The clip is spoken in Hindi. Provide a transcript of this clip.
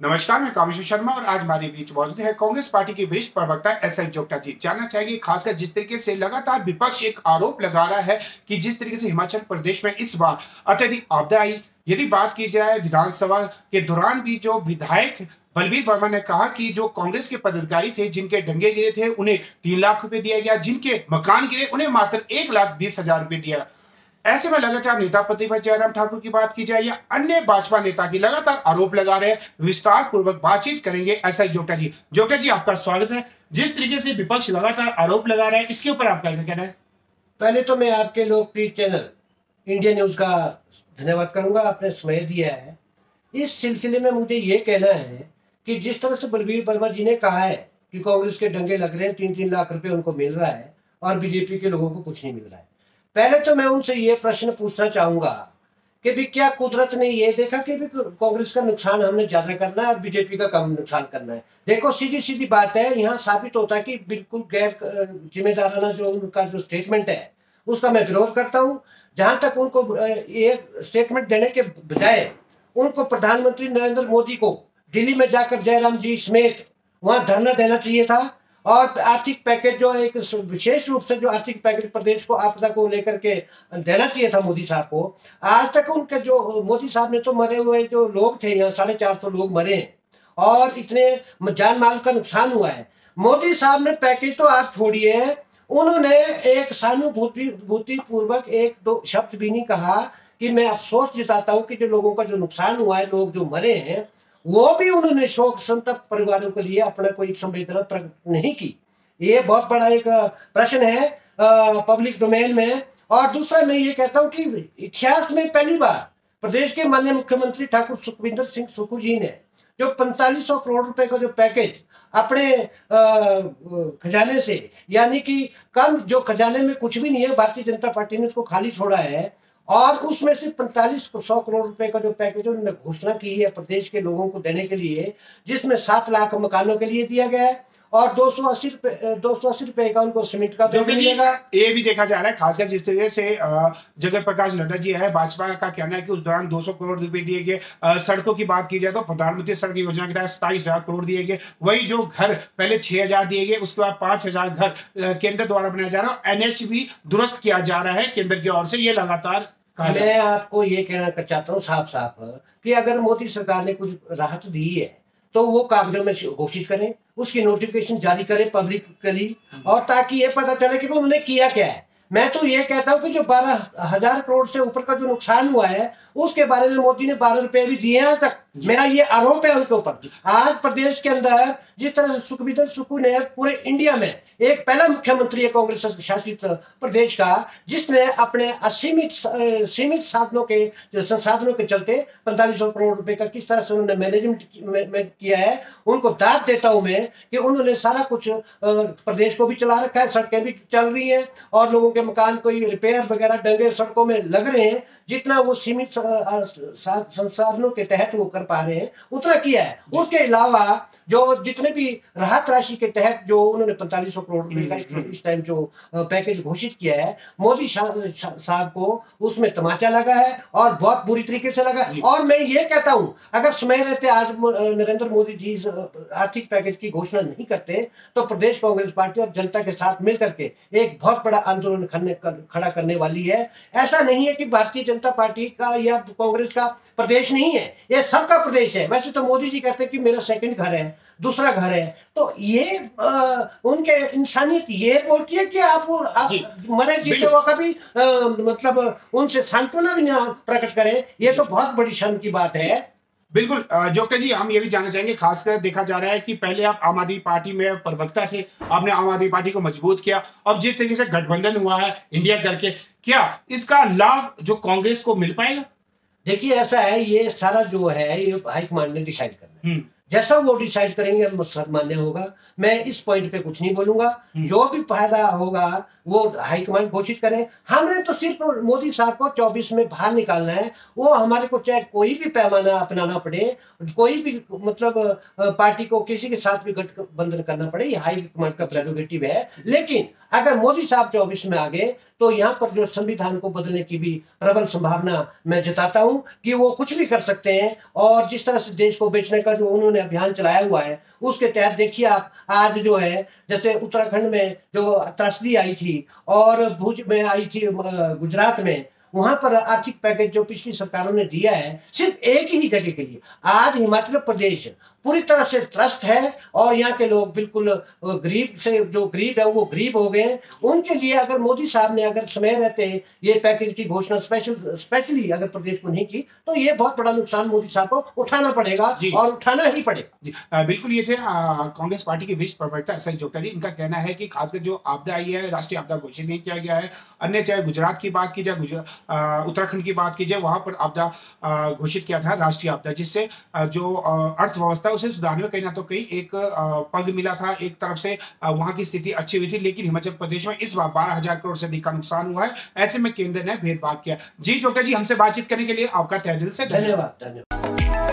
नमस्कार, मैं कामेश्वर शर्मा और आज हमारे बीच मौजूद है कांग्रेस पार्टी के वरिष्ठ प्रवक्ता एसआई जोगटा जी। जानना चाहेंगे खासकर जिस तरीके से लगातार विपक्ष एक आरोप लगा रहा है कि जिस तरीके से हिमाचल प्रदेश में इस बार अत्यधिक आपदा आई। यदि बात की जाए विधानसभा के दौरान भी जो विधायक बलवीर वर्मा ने कहा कि जो कांग्रेस के पदाधिकारी थे जिनके डंगे गिरे थे उन्हें 3 लाख रुपए दिया गया, जिनके मकान गिरे उन्हें मात्र 1,20,000 रुपए दिया। ऐसे में लगातार नेता प्रतिपक्ष जयराम ठाकुर की बात की जाए या अन्य भाजपा नेता की लगातार आरोप लगा रहे हैं, विस्तार पूर्वक बातचीत करेंगे एसआई जोगटा जी। जोगटा जी, आपका स्वागत है। जिस तरीके से विपक्ष लगातार आरोप लगा रहा है, इसके ऊपर आपका क्या कहना है? पहले तो मैं आपके लोकप्रिय चैनल इंडिया न्यूज का धन्यवाद करूंगा, आपने समय दिया है। इस सिलसिले में मुझे ये कहना है कि जिस तरह से बलवीर वर्मा जी ने कहा है कि कांग्रेस के डंगे लग रहे हैं, 3-3 लाख रुपए उनको मिल रहा है और बीजेपी के लोगों को कुछ नहीं मिल रहा है। पहले तो मैं उनसे ये प्रश्न पूछना चाहूंगा कि भी क्या कुदरत ने ये देखा कि भी कांग्रेस का नुकसान हमने ज्यादा करना है और बीजेपी का कम नुकसान करना है। देखो, सीधी सीधी बात है, यहाँ साबित होता है कि बिल्कुल गैर जिम्मेदाराना जो उनका जो स्टेटमेंट है उसका मैं विरोध करता हूँ। जहां तक उनको ये स्टेटमेंट देने के बजाय उनको प्रधानमंत्री नरेंद्र मोदी को दिल्ली में जाकर जयराम जी समेत वहां धरना देना चाहिए था और आर्थिक पैकेज जो एक विशेष रूप से जो आर्थिक पैकेज प्रदेश को आपदा को लेकर के देना चाहिए था मोदी साहब को। आज तक उनके जो मोदी साहब ने तो मरे हुए जो लोग थे, यहाँ 450 लोग मरे हैं और इतने जान माल का नुकसान हुआ है। मोदी साहब ने पैकेज तो आप छोड़िए, उन्होंने एक सहानुभूति पूर्वक एक दो शब्द भी नहीं कहा कि मैं अफसोस जताता हूं कि जो लोगों का जो नुकसान हुआ है, लोग जो मरे हैं, वो भी उन्होंने शोक संतप्त परिवारों के लिए अपना कोई संवेदना प्रकट नहीं की। ये बहुत बड़ा एक प्रश्न है पब्लिक डोमेन में। और दूसरा मैं ये कहता हूं कि इतिहास में पहली बार प्रदेश के माननीय मुख्यमंत्री ठाकुर सुखविंदर सिंह सुक्खू जी ने जो 4500 करोड़ रुपए का जो पैकेज अपने खजाने से, यानी कि कम, जो खजाने में कुछ भी नहीं है, भारतीय जनता पार्टी ने उसको खाली छोड़ा है और उसमें से 4500 करोड़ रुपए का जो पैकेज उन्होंने घोषणा की है प्रदेश के लोगों को देने के लिए, जिसमें 7 लाख मकानों के लिए दिया गया है और 280 रुपए का उनको सीमेंट का जो मिलेगा। ये भी देखा जा रहा है खासकर जिस तरीके से जगत प्रकाश नड्डा जी है, भाजपा का कहना है कि उस दौरान 200 करोड़ रुपए दिए गए। सड़कों की बात की जाए तो प्रधानमंत्री सड़क योजना के तहत 27,000 करोड़ दिए गए। वही जो घर पहले 6,000 दिए गए, उसके बाद 5,000 घर केंद्र द्वारा बनाया जा रहा है। एनएच भी दुरुस्त किया जा रहा है केंद्र की ओर से। ये लगातार मैं आपको ये कहना चाहता हूँ साफ साफ कि अगर मोदी सरकार ने कुछ राहत दी है तो वो कागजों में घोषित करें, उसकी नोटिफिकेशन जारी करें पब्लिकली, और ताकि ये पता चले कि वो उन्होंने किया क्या है। मैं तो ये कहता हूँ कि जो 12,000 करोड़ से ऊपर का जो नुकसान हुआ है उसके बारे में मोदी ने 12 रुपए भी दिए हैं आज तक। मेरा ये आरोप है उनके ऊपर। आज प्रदेश के अंदर जिस तरह से सुखविंदर सुक्खू ने पूरे इंडिया में एक पहला मुख्यमंत्री है कांग्रेस शासित प्रदेश का जिसने अपने सीमित साधनों के जो संसाधनों के चलते 4500 करोड़ रुपए का किस तरह से उन्होंने मैनेजमेंट किया है। उनको दाद देता हूं मैं कि उन्होंने सारा कुछ प्रदेश को भी चला रखा है, सड़कें भी चल रही हैं और लोगों के मकान कोई रिपेयर वगैरह डंगे सड़कों में लग रहे हैं। जितना वो सीमित संसाधनों के तहत वो कर पा रहे हैं उतना किया है। उसके अलावा जो जितने भी राहत राशि के तहत जो उन्होंने 4500 करोड़ रुपए का इस टाइम जो पैकेज घोषित किया है, मोदी साहब को उसमें तमाचा लगा है और बहुत बुरी तरीके से लगा। और मैं ये कहता हूं अगर समय रहते आज नरेंद्र मोदी जी आर्थिक पैकेज की घोषणा नहीं करते तो प्रदेश कांग्रेस पार्टी और जनता के साथ मिलकर के एक बहुत बड़ा आंदोलन खड़ा करने वाली है। ऐसा नहीं है कि भारतीय जनता पार्टी का या कांग्रेस का प्रदेश नहीं है, ये सबका प्रदेश है। वैसे तो मोदी जी कहते हैं कि मेरा सेकंड घर है, दूसरा घर है, तो ये उनके इंसानियत ये बोलती है कि आप मरे जीते हुआ कभी मतलब उनसे सांत्वना भी ना प्रकट करें। ये तो बहुत बड़ी शर्म की बात है। बिल्कुल जोगटा जी, हम ये भी जानना चाहेंगे, खासकर देखा जा रहा है कि पहले आप आम आदमी पार्टी में प्रवक्ता थे, आपने आम आदमी पार्टी को मजबूत किया। अब जिस तरीके से गठबंधन हुआ है इंडिया करके, क्या इसका लाभ जो कांग्रेस को मिल पाएगा? देखिए, ऐसा है, ये सारा जो है ये हाईकमांड ने डिसाइड करना है। जैसा वो डिसाइड करेंगे मान्य होगा। मैं इस पॉइंट पे कुछ नहीं बोलूंगा। जो भी फायदा होगा वो हाईकमांड घोषित करें। हमने तो सिर्फ मोदी साहब को 24 में बाहर निकालना है। वो हमारे को चाहे कोई भी पैमाना अपनाना पड़े, कोई भी मतलब पार्टी को किसी के साथ भी गठबंधन करना पड़े, ये हाईकमांड का प्रेरोगेटिव है। लेकिन अगर मोदी साहब 24 में आ गए तो यहाँ पर जो संविधान को बदलने की भी प्रबल संभावना मैं जताता हूँ कि वो कुछ भी कर सकते हैं। और जिस तरह से देश को बेचने का जो उन्होंने अभियान चलाया हुआ है, उसके तहत देखिए आप आज जो है, जैसे उत्तराखंड में जो त्रासदी आई थी और भुज में आई थी, गुजरात में, वहां पर आर्थिक पैकेज जो पिछली सरकारों ने दिया है सिर्फ एक ही जगह के लिए। आज हिमाचल प्रदेश पूरी तरह से त्रस्त है और यहाँ के लोग बिल्कुल गरीब से, जो गरीब है वो गरीब हो गए हैं। उनके लिए अगर मोदी साहब ने अगर समय रहते ये पैकेज की घोषणा स्पेशली अगर प्रदेश को नहीं की, तो ये बहुत बड़ा नुकसान मोदी साहब को उठाना पड़ेगा और उठाना ही पड़ेगा। जी बिल्कुल, ये थे कांग्रेस पार्टी के वरिष्ठ प्रवक्ता एसआई जोगटा जी। इनका कहना है कि खासकर जो आपदा आई है, राष्ट्रीय आपदा घोषित नहीं किया गया है। अन्य चाहे गुजरात की बात की जाए, उत्तराखंड की बात की जाए, वहां पर आपदा घोषित किया था राष्ट्रीय आपदा, जिससे जो अर्थव्यवस्था उसे सुधारने में कहीं ना तो कहीं एक पग मिला था। एक तरफ से वहां की स्थिति अच्छी हुई थी, लेकिन हिमाचल प्रदेश में इस बार 12,000 करोड़ से अधिक का नुकसान हुआ है। ऐसे में केंद्र ने भेदभाव किया। जी जोगटा जी, हमसे बातचीत करने के लिए आपका तहे दिल से धन्यवाद।